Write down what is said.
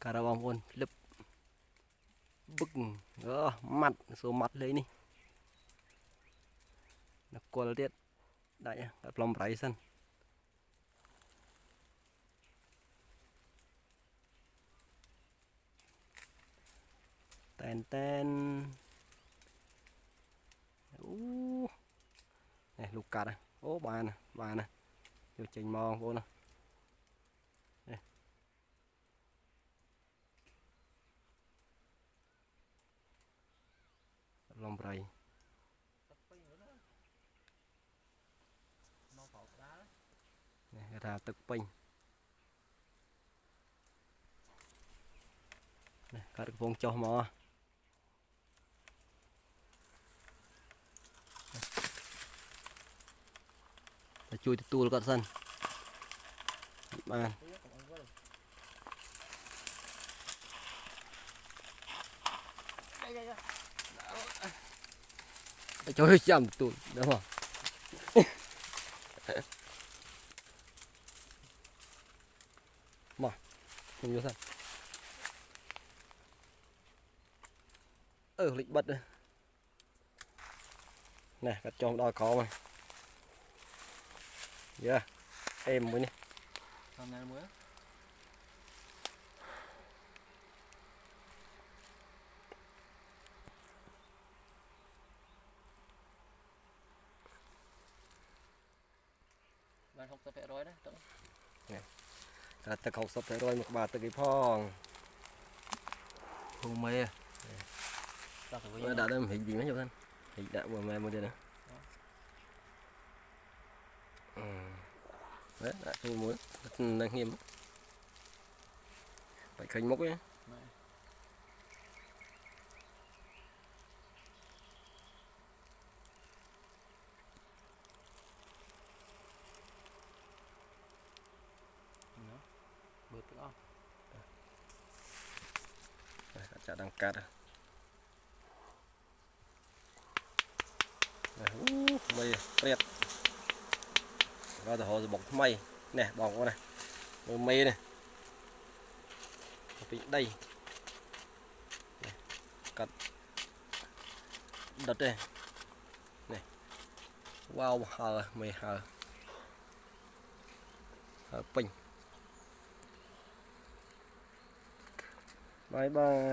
cà ra bom ôn lấp bức mặt số mặt lấy đi nó quơ tiết đại nhá đặt lòng ráy sân ten này lục cà này ô bà này vô trình mò vô nè lòng ráy này ra tức pin này cá được vòng cho mò chui tua cắt sân bàn cho chậm tụi đúng không mà không nhớ sao lịch bật đây này cắt trong đòi có mà yeah em mới nè hôm nay mới bạn học tập phải rồi đấy ta học sắp phải rồi một bà từ cái phong hùng mê đã đem hình gì mấy nhiều thân hình đã vừa mê một đây nè đấy đã tôi muốn đang nghiêm phải khánh mốc nhé bớt nữa chả đang cắt mây riết ra từ hồ bọc mây nè bọc con này mây này đây cắt đất đây này wow hờ mày hờ pin bye bye.